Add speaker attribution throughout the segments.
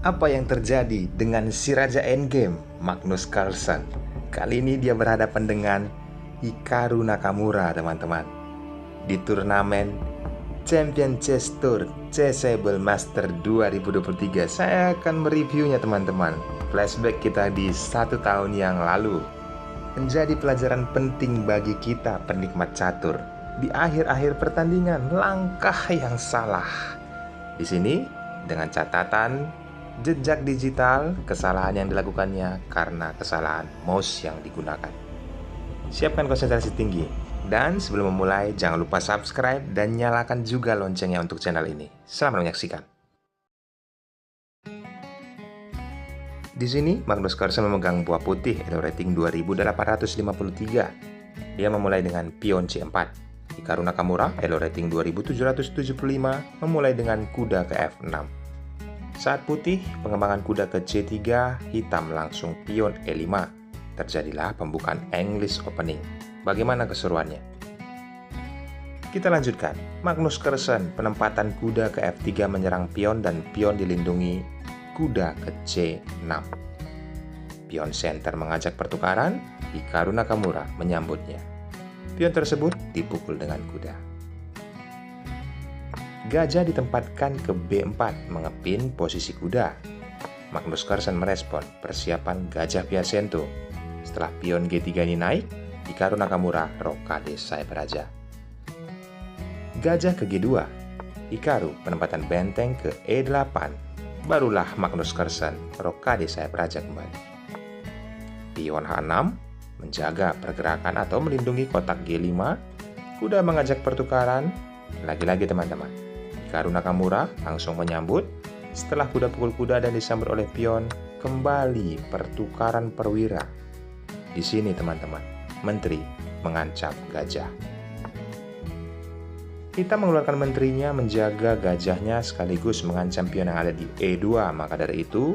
Speaker 1: Apa yang terjadi dengan si Raja Endgame, Magnus Carlsen? Kali ini dia berhadapan dengan Hikaru Nakamura, teman-teman. Di turnamen Champion Chess Tour Chessable Master 2023. Saya akan mereviewnya, teman-teman. Flashback kita di 1 tahun yang lalu. Menjadi pelajaran penting bagi kita penikmat catur. Di akhir-akhir pertandingan, langkah yang salah. Di sini, dengan catatan jejak digital, kesalahan yang dilakukannya karena kesalahan mouse yang digunakan. Siapkan konsentrasi tinggi. Dan sebelum memulai, jangan lupa subscribe dan nyalakan juga loncengnya untuk channel ini. Selamat menyaksikan. Di sini, Magnus Carlsen memegang buah putih elo rating 2853. Dia memulai dengan pion C4. Hikaru Nakamura elo rating 2775 memulai dengan kuda ke F6. Saat putih, pengembangan kuda ke C3, hitam langsung pion E5. Terjadilah pembukaan English Opening. Bagaimana keseruannya? Kita lanjutkan. Magnus Carlsen penempatan kuda ke F3 menyerang pion dan pion dilindungi kuda ke C6. Pion center mengajak pertukaran, Hikaru Nakamura menyambutnya. Pion tersebut dipukul dengan kuda. Gajah ditempatkan ke B4 mengepin posisi kuda. Magnus Carlsen merespon persiapan gajah Piacento. Setelah pion G3 ini naik, Hikaru Nakamura rokade sayap raja. Gajah ke G2. Hikaru penempatan benteng ke E8. Barulah Magnus Carlsen rokade sayap raja kembali. Pion H6 menjaga pergerakan atau melindungi kotak G5. Kuda mengajak pertukaran. Lagi-lagi, teman-teman, Hikaru Nakamura langsung menyambut. Setelah kuda pukul kuda dan disambut oleh pion, kembali pertukaran perwira. Di sini, teman-teman, menteri mengancam gajah. Hitam mengeluarkan menterinya menjaga gajahnya sekaligus mengancam pion yang ada di E2. Maka dari itu,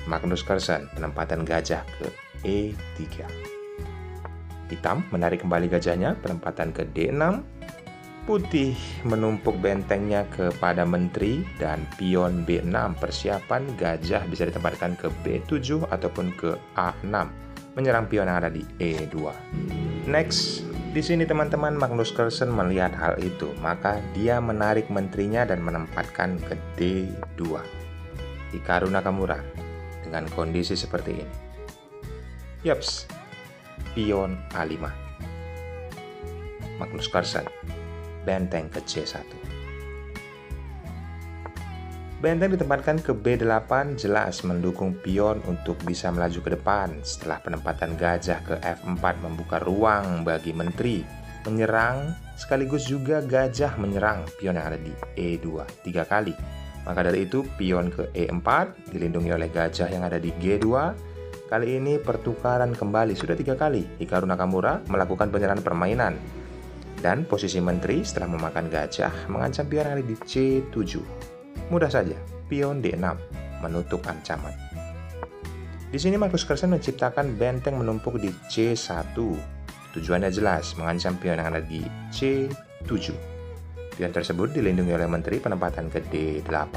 Speaker 1: Magnus Carlsen penempatan gajah ke E3. Hitam menarik kembali gajahnya, penempatan ke D6. Putih menumpuk bentengnya kepada menteri dan pion B6. Persiapan gajah bisa ditempatkan ke B7 ataupun ke A6, menyerang pion yang ada di E2. Next, di sini, teman-teman, Magnus Carlsen melihat hal itu, maka dia menarik menterinya dan menempatkan ke D2. Hikaru Nakamura dengan kondisi seperti ini. Yaps, pion A5. Magnus Carlsen benteng ke C1. Benteng ditempatkan ke B8 jelas mendukung pion untuk bisa melaju ke depan. Setelah penempatan gajah ke F4 membuka ruang bagi menteri menyerang, sekaligus juga gajah menyerang pion yang ada di E2 3 kali. Maka dari itu, pion ke E4 dilindungi oleh gajah yang ada di G2. Kali ini pertukaran kembali sudah 3 kali. Hikaru Nakamura melakukan penyerahan permainan. Dan posisi menteri setelah memakan gajah mengancam pion yang ada di C7. Mudah saja, pion D6 menutup ancaman. Di sini Magnus Carlsen menciptakan benteng menumpuk di C1. Tujuannya jelas, mengancam pion yang ada di C7. Pion tersebut dilindungi oleh menteri, penempatan ke D8.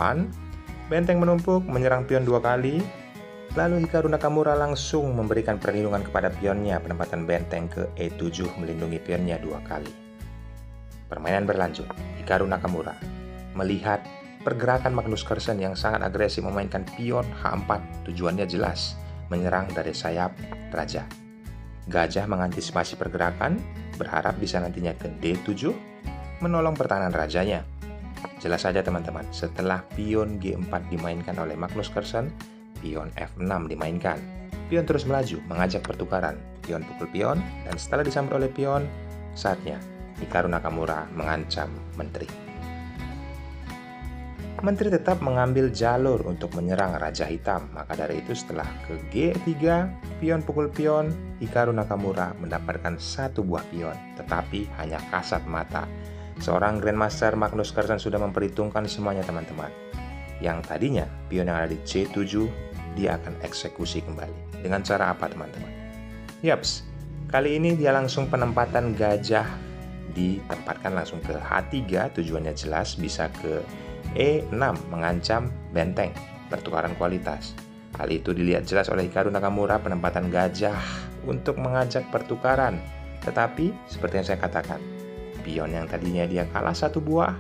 Speaker 1: Benteng menumpuk menyerang pion 2 kali. Lalu Hikaru Nakamura langsung memberikan perlindungan kepada pionnya, penempatan benteng ke E7 melindungi pionnya 2 kali. Permainan berlanjut. Hikaru Nakamura melihat pergerakan Magnus Carlsen yang sangat agresif memainkan pion H4. Tujuannya jelas, menyerang dari sayap raja. Gajah mengantisipasi pergerakan, berharap bisa nantinya ke D7, menolong pertahanan rajanya. Jelas saja, teman-teman, setelah pion G4 dimainkan oleh Magnus Carlsen, pion F6 dimainkan. Pion terus melaju, mengajak pertukaran. Pion pukul pion, dan setelah disambut oleh pion, saatnya Hikaru Nakamura mengancam menteri. Menteri tetap mengambil jalur untuk menyerang Raja Hitam. Maka dari itu, setelah ke G3, pion pukul pion, Hikaru Nakamura mendapatkan 1 buah pion, tetapi hanya kasat mata. Seorang Grandmaster Magnus Carlsen sudah memperhitungkan semuanya, teman-teman. Yang tadinya pion yang ada di C7, dia akan eksekusi kembali. Dengan cara apa, teman-teman? Yaps, kali ini dia langsung penempatan gajah ditempatkan langsung ke H3. Tujuannya jelas, bisa ke E6 mengancam benteng. pertukaran kualitas. Hal itu dilihat jelas oleh Hikaru Nakamura penempatan gajah untuk mengajak pertukaran. Tetapi, seperti yang saya katakan, pion yang tadinya dia kalah 1 buah,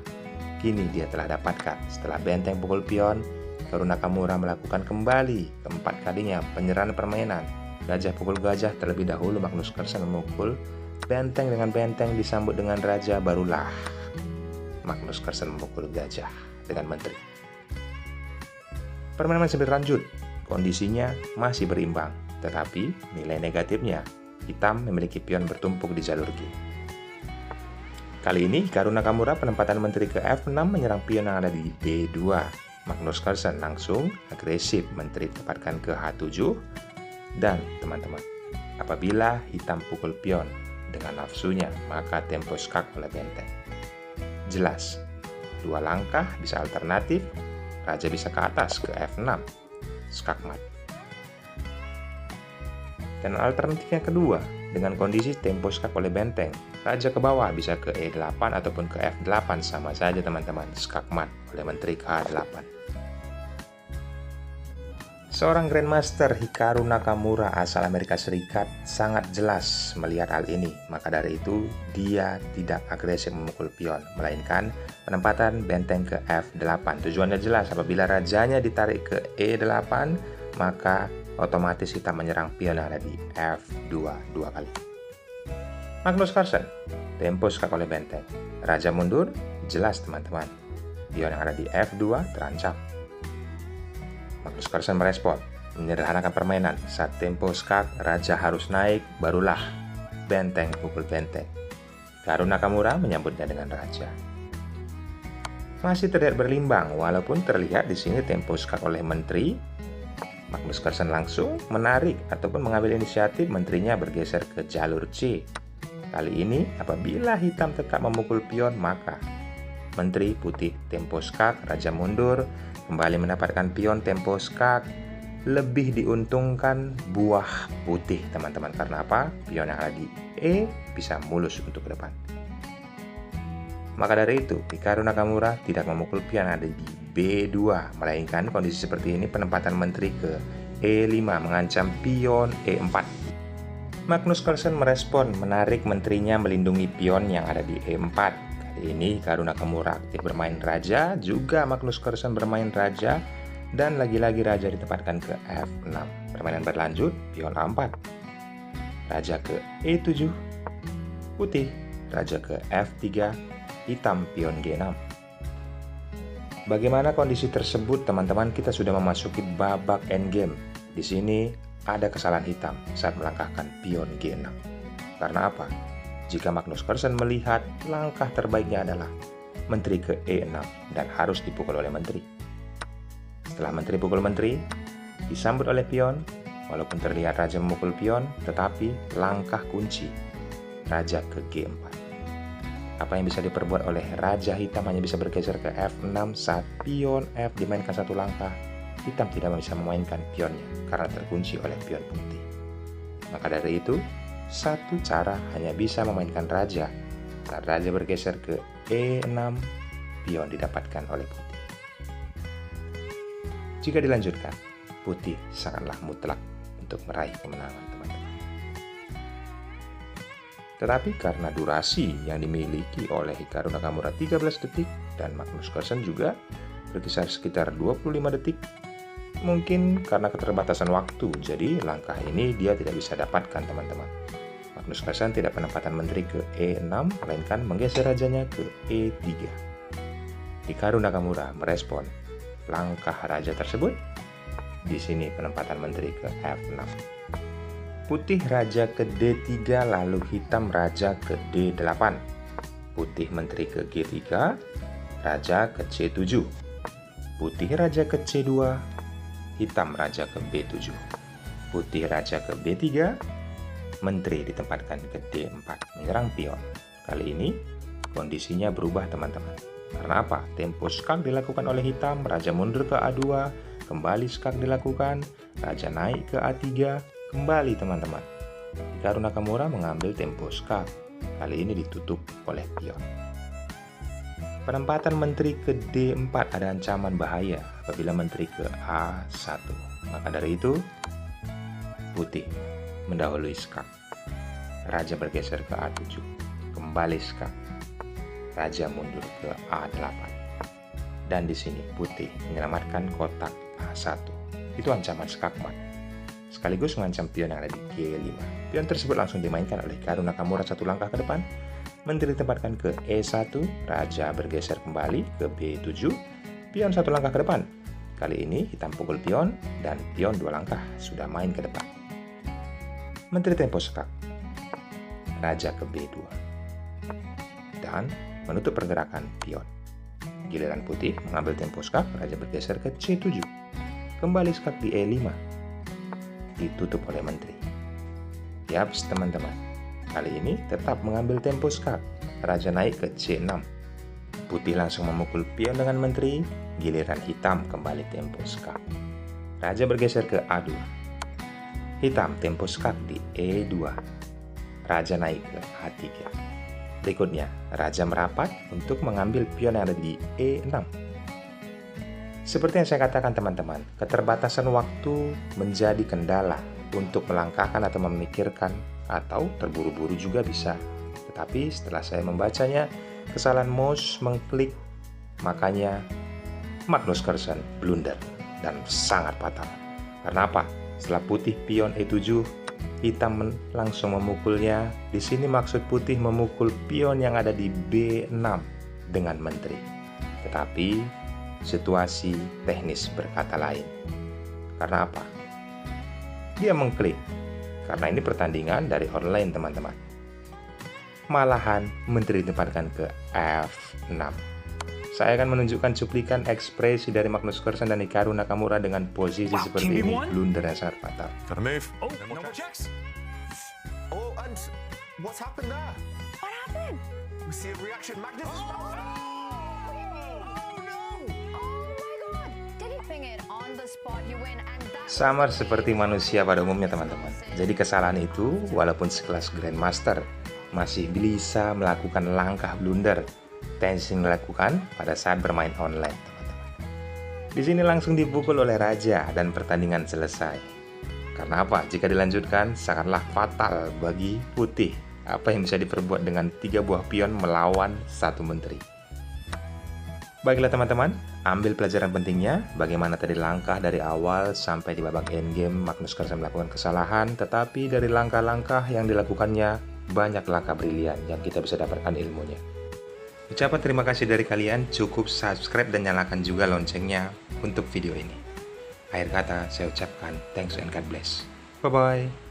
Speaker 1: kini dia telah dapatkan. Setelah benteng pukul pion, Hikaru Nakamura melakukan kembali keempat kalinya penyerahan permainan. Gajah pukul gajah, terlebih dahulu Magnus Carlsen memukul benteng dengan benteng disambut dengan raja, barulah Magnus Carlsen memukul gajah dengan menteri. Permainan masih berlanjut, kondisinya masih berimbang, tetapi nilai negatifnya, hitam memiliki pion bertumpuk di jalur G. Kali ini Hikaru Nakamura penempatan menteri ke F6 menyerang pion yang ada di D2. Magnus Carlsen langsung agresif, menteri ditempatkan ke H7. Dan teman-teman, apabila hitam pukul pion dengan nafsunya, maka tempo skak oleh benteng. Jelas, 2 langkah bisa alternatif, raja bisa ke atas ke F6, skak mat. Dan alternatifnya kedua, dengan kondisi tempo skak oleh benteng, raja ke bawah bisa ke E8 ataupun ke F8, sama saja teman-teman, skak mat oleh menteri ke H8. Seorang Grandmaster Hikaru Nakamura asal Amerika Serikat sangat jelas melihat hal ini, maka dari itu dia tidak agresif memukul pion, melainkan penempatan benteng ke F8. Tujuannya jelas, apabila rajanya ditarik ke E8, maka otomatis hitam menyerang pion yang ada di F2 2 kali. Magnus Carlsen, tempo skak oleh benteng. Raja mundur, jelas teman-teman, pion yang ada di F2 terancam. Magnus Carlsen merespon, menyederhanakan permainan. Saat tempo skak, raja harus naik, barulah benteng pukul benteng. Hikaru Nakamura menyambutnya dengan raja. Masih terlihat berlimbang, walaupun terlihat di sini tempo skak oleh menteri. Magnus Carlsen langsung menarik ataupun mengambil inisiatif, menterinya bergeser ke jalur C. Kali ini, apabila hitam tetap memukul pion, maka menteri putih tempo skak, raja mundur, kembali mendapatkan pion tempo skak. Lebih diuntungkan buah putih teman-teman, karena apa? Pion yang ada di E bisa mulus untuk ke depan. Maka dari itu, Hikaru Nakamura tidak memukul pion yang ada di B2, melainkan kondisi seperti ini penempatan menteri ke E5 mengancam pion E4. Magnus Carlsen merespon, menarik menterinya melindungi pion yang ada di E4. Ini Hikaru Nakamura aktif bermain raja, juga Magnus Carlsen bermain raja, dan lagi-lagi raja ditempatkan ke F6. Permainan berlanjut, pion A4, raja ke E7, putih, raja ke F3, hitam pion G6. Bagaimana kondisi tersebut teman-teman? Kita sudah memasuki babak endgame. Di sini ada kesalahan hitam saat melangkahkan pion G6. Karena apa? Jika Magnus Carlsen melihat langkah terbaiknya adalah menteri ke E6 dan harus dipukul oleh menteri. Setelah menteri pukul menteri, disambut oleh pion, walaupun terlihat raja memukul pion, tetapi langkah kunci, raja ke G4. Apa yang bisa diperbuat oleh raja hitam hanya bisa bergeser ke F6 saat pion F dimainkan 1 langkah. Hitam tidak bisa memainkan pionnya karena terkunci oleh pion putih. Maka dari itu, satu cara hanya bisa memainkan raja. Saat raja bergeser ke E6, pion didapatkan oleh putih. Jika dilanjutkan, putih sangatlah mutlak untuk meraih kemenangan, teman-teman. Tetapi karena durasi yang dimiliki oleh Hikaru Nakamura 13 detik dan Magnus Carlsen juga berkisar sekitar 25 detik, mungkin karena keterbatasan waktu, jadi langkah ini dia tidak bisa dapatkan, teman-teman. Magnus Carlsen tidak penempatan menteri ke E6, melainkan menggeser rajanya ke E3. Hikaru Nakamura merespon langkah raja tersebut. Di sini penempatan menteri ke F6. Putih raja ke D3, lalu hitam raja ke D8. Putih menteri ke G3, raja ke C7. Putih raja ke C2, hitam raja ke B7. Putih raja ke B3, menteri ditempatkan ke D4, menyerang pion. Kali ini kondisinya berubah, teman-teman. Karena apa? Tempo skak dilakukan oleh hitam, raja mundur ke A2, kembali skak dilakukan, raja naik ke A3, kembali, teman-teman. Hikaru Nakamura mengambil tempo skak, kali ini ditutup oleh pion. Penempatan menteri ke D4 ada ancaman bahaya apabila menteri ke A1. Maka dari itu, putih mendahului skak. Raja bergeser ke A7. Kembali skak. Raja mundur ke A8. Dan di sini putih menyelamatkan kotak A1. Itu ancaman skakmat. Sekaligus mengancam pion yang ada di G5. Pion tersebut langsung dimainkan oleh Hikaru Nakamura satu langkah ke depan. Menteri ditempatkan ke E1, raja bergeser kembali ke B7, pion satu langkah ke depan. Kali ini hitam pukul pion, dan pion 2 langkah sudah main ke depan. Menteri tempo skak, raja ke B2, dan menutup pergerakan pion. Giliran putih mengambil tempo skak, raja bergeser ke C7, kembali skak di E5, ditutup oleh menteri. Yaps teman-teman, kali ini tetap mengambil tempo skak, raja naik ke C6. Putih langsung memukul pion dengan menteri, giliran hitam kembali tempo skak. Raja bergeser ke A2. Hitam tempo skak di E2. Raja naik ke A3. Berikutnya, raja merapat untuk mengambil pion yang ada di E6. Seperti yang saya katakan teman-teman, keterbatasan waktu menjadi kendala untuk melangkahkan atau memikirkan, atau terburu-buru juga bisa. Tetapi setelah saya membacanya, kesalahan mouse mengklik, makanya Magnus Carlsen blunder dan sangat fatal. Karena apa? Setelah putih pion E7, hitam langsung memukulnya. Di sini maksud putih memukul pion yang ada di B6 dengan menteri. Tetapi situasi teknis berkata lain. Karena apa? Dia mengklik. Karena ini pertandingan dari online teman-teman. Malahan menteri ditempatkan ke F6. Saya akan menunjukkan cuplikan ekspresi dari Magnus Carlsen dan Hikaru Nakamura dengan posisi seperti ini. Blunder yang sangat fatal.
Speaker 2: Oh, no more checks. Oh, and what's happened there?
Speaker 3: What happened?
Speaker 2: We see a reaction. Magnus.
Speaker 3: Oh my god! Did he ping it on the spot? You win and that.
Speaker 1: Samar seperti manusia pada umumnya teman-teman. Jadi kesalahan itu walaupun sekelas Grandmaster masih bisa melakukan langkah blunder. Tenzin melakukan pada saat bermain online teman-teman. Di sini langsung dipukul oleh raja dan pertandingan selesai. Karena apa? Jika dilanjutkan sangatlah fatal bagi putih. Apa yang bisa diperbuat dengan 3 buah pion melawan 1 menteri. Baiklah teman-teman, ambil pelajaran pentingnya bagaimana tadi langkah dari awal sampai di babak endgame Magnus Carlsen melakukan kesalahan, tetapi dari langkah-langkah yang dilakukannya banyak langkah brilian yang kita bisa dapatkan ilmunya. Ucapan terima kasih dari kalian, cukup subscribe dan nyalakan juga loncengnya untuk video ini. Akhir kata saya ucapkan thanks and God bless. Bye-bye.